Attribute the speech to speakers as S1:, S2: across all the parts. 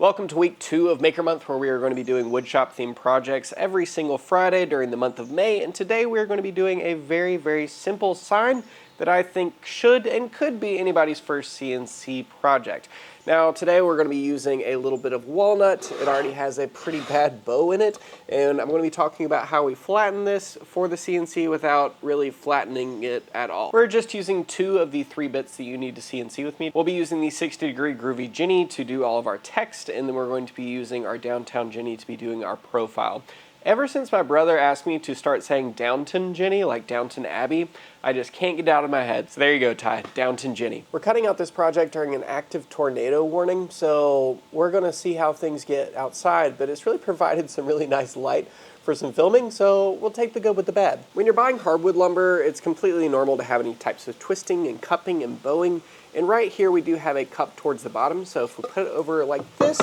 S1: Welcome to week 2 of Maker Month, where we are going to be doing woodshop themed projects every single Friday during the month of May. And today we are going to be doing a very simple sign that I think should and could be anybody's first CNC project. Now today we're going to be using a little bit of walnut. It already has a pretty bad bow in it, and I'm going to be talking about how we flatten this for the CNC without really flattening it at all. We're just using 2 of the 3 bits that you need to CNC with me. We'll be using the 60-degree Groovy Jenny to do all of our text, and then we're going to be using our Downtown Jenny to be doing our profile. Ever since my brother asked me to start saying Downton Jenny, like Downton Abbey, I just can't get it out of my head. So there you go, Ty, Downton Jenny. We're cutting out this project during an active tornado warning, so we're gonna see how things get outside, but it's really provided some really nice light for some filming, so we'll take the good with the bad. When you're buying hardwood lumber, it's completely normal to have any types of twisting and cupping and bowing, and right here we do have a cup towards the bottom, so if we put it over like this,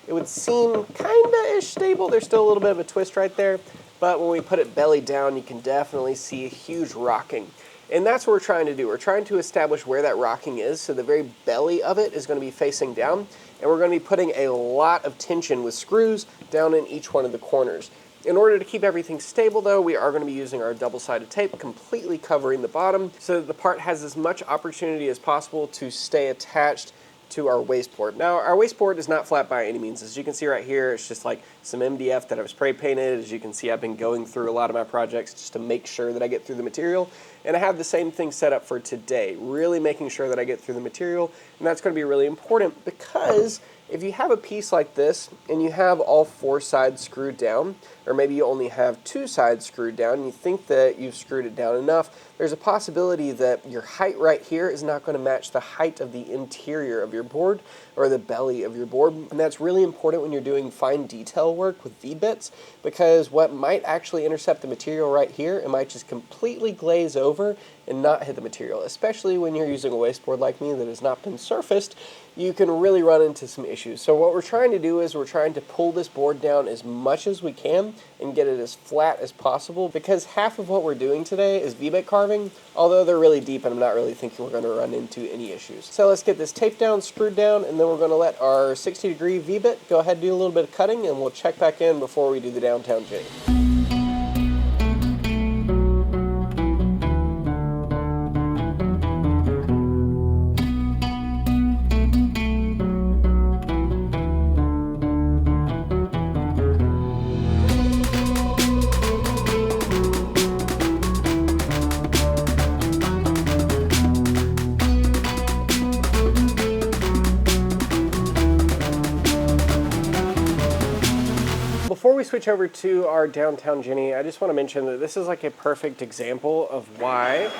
S1: it would seem kinda-ish stable. There's still a little bit of a twist right there, but when we put it belly down, you can definitely see a huge rocking. And that's what we're trying to do. We're trying to establish where that rocking is, so the very belly of it is going to be facing down, and we're going to be putting a lot of tension with screws down in each one of the corners. In order to keep everything stable though, we are going to be using our double-sided tape, completely covering the bottom, so that the part has as much opportunity as possible to stay attached to our wasteboard. Now, our wasteboard is not flat by any means. As you can see right here, it's just like some MDF that I've spray painted. As you can see, I've been going through a lot of my projects just to make sure that I get through the material. And I have the same thing set up for today, really making sure that I get through the material. And that's going to be really important because if you have a piece like this and you have all 4 sides screwed down, or maybe you only have 2 sides screwed down and you think that you've screwed it down enough, there's a possibility that your height right here is not going to match the height of the interior of your board or the belly of your board. And that's really important when you're doing fine detail work with V-bits, because what might actually intercept the material right here, it might just completely glaze over and not hit the material. Especially when you're using a wasteboard like me that has not been surfaced, you can really run into some issues. So what we're trying to do is we're trying to pull this board down as much as we can and get it as flat as possible, because half of what we're doing today is V-bit carving, although they're really deep and I'm not really thinking we're going to run into any issues. So let's get this taped down, screwed down, and then we're going to let our 60-degree V-bit go ahead and do a little bit of cutting, and we'll check back in before we do the Downtown Jenny. Before we switch over to our Downtown Jenny, I just want to mention that this is like a perfect example of why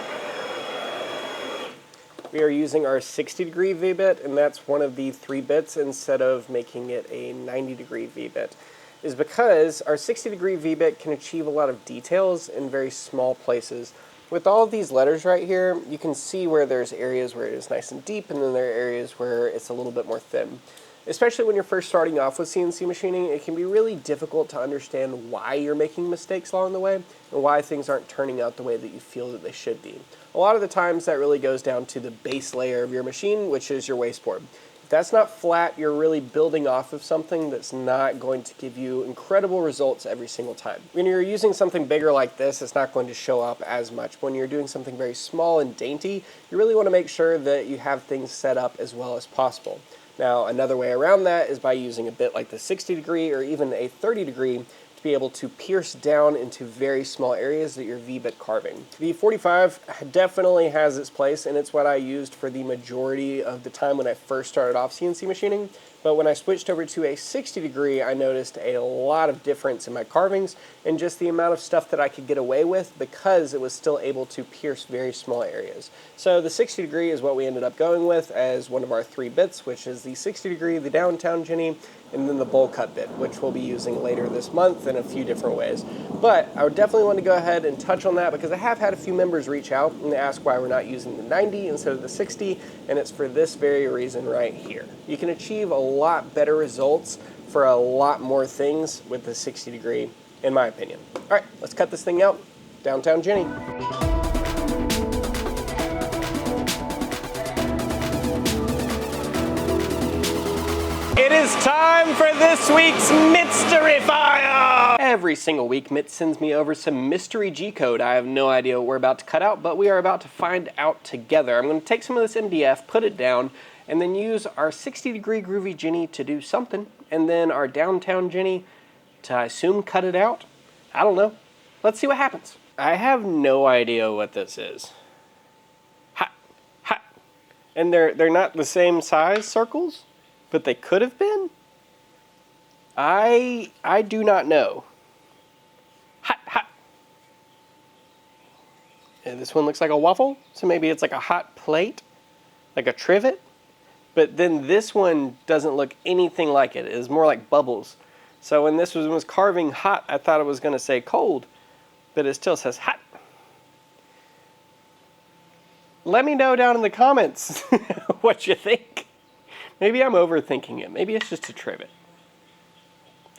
S1: we are using our 60-degree V-bit, and that's one of the 3 bits instead of making it a 90-degree V-bit, is because our 60-degree V-bit can achieve a lot of details in very small places. With all of these letters right here, you can see where there's areas where it is nice and deep, and then there are areas where it's a little bit more thin. Especially when you're first starting off with CNC machining, it can be really difficult to understand why you're making mistakes along the way and why things aren't turning out the way that you feel that they should be. A lot of the times that really goes down to the base layer of your machine, which is your wasteboard. If that's not flat, you're really building off of something that's not going to give you incredible results every single time. When you're using something bigger like this, it's not going to show up as much. When you're doing something very small and dainty, you really want to make sure that you have things set up as well as possible. Now, another way around that is by using a bit like the 60-degree or even a 30-degree to be able to pierce down into very small areas that you're V-bit carving. The 45 definitely has its place, and it's what I used for the majority of the time when I first started off CNC machining. But when I switched over to a 60-degree, I noticed a lot of difference in my carvings and just the amount of stuff that I could get away with because it was still able to pierce very small areas. So the 60-degree is what we ended up going with as one of our 3 bits, which is the 60-degree, the Downtown Jenny, and then the bowl cut bit, which we'll be using later this month in a few different ways. But I would definitely want to go ahead and touch on that because I have had a few members reach out and ask why we're not using the 90 instead of the 60, and it's for this very reason right here. You can achieve a lot better results for a lot more things with the 60-degree, in my opinion. All right, let's cut this thing out. Downtown Jenny. It is is time for this week's Mystery File! Every single week, Mitz sends me over some mystery G-code. I have no idea what we're about to cut out, but we are about to find out together. I'm going to take some of this MDF, put it down, and then use our 60-degree groovy Jenny to do something, and then our downtown Jenny to, I assume, cut it out. I don't know. Let's see what happens. I have no idea what this is. Ha! Ha! And they're not the same size circles, but they could have been? I do not know. Hot, hot. And this one looks like a waffle, so maybe it's like a hot plate, like a trivet. But then this one doesn't look anything like it. It is more like bubbles. So when this was carving hot, I thought it was going to say cold, but it still says hot. Let me know down in the comments what you think. Maybe I'm overthinking it. Maybe it's just a trivet.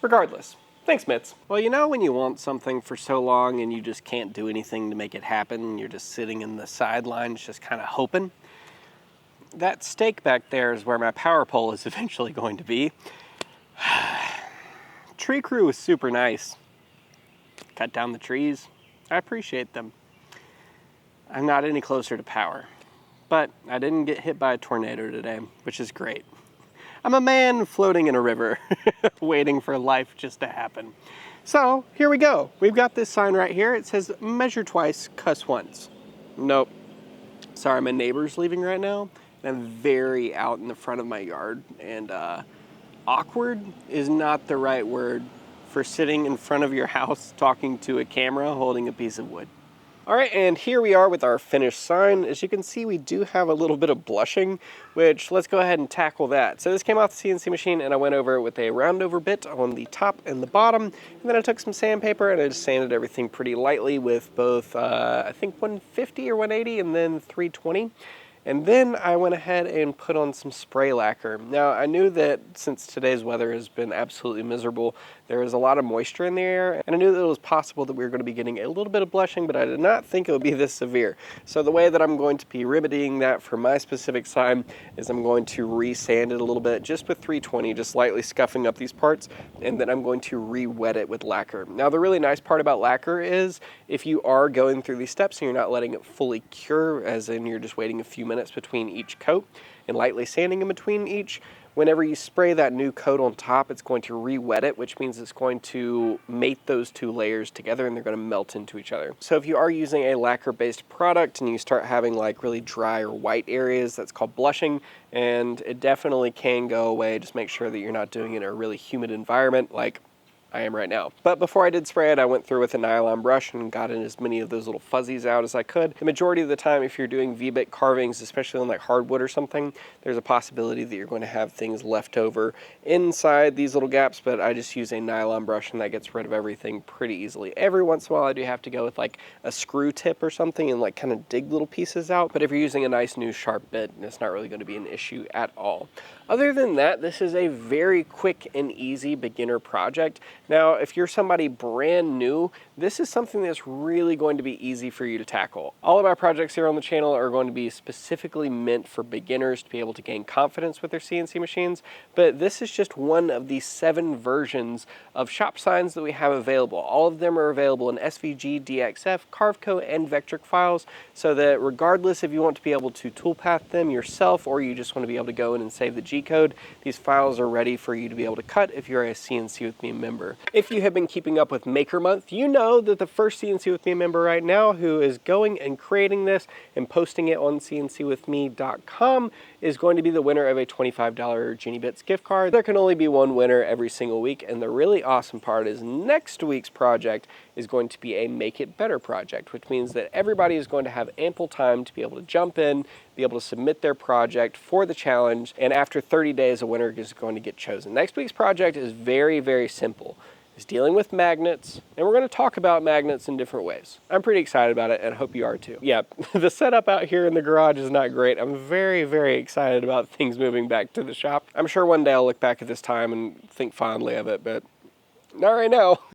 S1: Regardless, thanks, Mitz. Well, you know when you want something for so long and you just can't do anything to make it happen, you're just sitting in the sidelines just kind of hoping? That stake back there is where my power pole is eventually going to be. Tree crew was super nice. Cut down the trees. I appreciate them. I'm not any closer to power, but I didn't get hit by a tornado today, which is great. I'm a man floating in a river, waiting for life just to happen. So, here we go. We've got this sign right here. It says, measure twice, cuss once. Nope. Sorry, my neighbor's leaving right now. And I'm very out in the front of my yard. And awkward is not the right word for sitting in front of your house talking to a camera holding a piece of wood. All right, and here we are with our finished sign. As you can see, we do have a little bit of blushing, which let's go ahead and tackle that. So this came off the CNC machine, and I went over it with a round over bit on the top and the bottom. And then I took some sandpaper and I just sanded everything pretty lightly with both, I think 150 or 180 and then 320. And then I went ahead and put on some spray lacquer. Now, I knew that since today's weather has been absolutely miserable, there is a lot of moisture in the air, and I knew that it was possible that we were going to be getting a little bit of blushing, but I did not think it would be this severe. So the way that I'm going to be remedying that for my specific sign is I'm going to re-sand it a little bit, just with 320, just lightly scuffing up these parts, and then I'm going to re-wet it with lacquer. Now, the really nice part about lacquer is if you are going through these steps and you're not letting it fully cure, as in you're just waiting a few minutes between each coat and lightly sanding in between each, whenever you spray that new coat on top, it's going to re-wet it, which means it's going to mate those two layers together and they're going to melt into each other. So if you are using a lacquer-based product and you start having like really dry or white areas, that's called blushing, and it definitely can go away. Just make sure that you're not doing it in a really humid environment like I am right now. But before I did spray it, I went through with a nylon brush and got in as many of those little fuzzies out as I could. The majority of the time, if you're doing V-bit carvings, especially on like hardwood or something, there's a possibility that you're going to have things left over inside these little gaps, but I just use a nylon brush and that gets rid of everything pretty easily. Every once in a while, I do have to go with like a screw tip or something and like kind of dig little pieces out, but if you're using a nice new sharp bit, it's not really going to be an issue at all. Other than that, this is a very quick and easy beginner project. Now, if you're somebody brand new, this is something that's really going to be easy for you to tackle. All of our projects here on the channel are going to be specifically meant for beginners to be able to gain confidence with their CNC machines, but this is just one of the 7 versions of shop signs that we have available. All of them are available in SVG, DXF, Carveco, and Vectric files, so that regardless if you want to be able to toolpath them yourself or you just want to be able to go in and save the G-code, these files are ready for you to be able to cut if you're a CNC with Me member. If you have been keeping up with Maker Month, you know that the first CNC with Me member right now who is going and creating this and posting it on cncwithme.com is going to be the winner of a $25 Genie Bits gift card. There can only be one winner every single week, and the really awesome part is next week's project is going to be a Make It Better project, which means that everybody is going to have ample time to be able to jump in, be able to submit their project for the challenge, and after 30 days, a winner is going to get chosen. Next week's project is very, very simple. It's dealing with magnets, and we're going to talk about magnets in different ways. I'm pretty excited about it, and I hope you are too. Yeah, the setup out here in the garage is not great. I'm very, very excited about things moving back to the shop. I'm sure one day I'll look back at this time and think fondly of it, but not right now.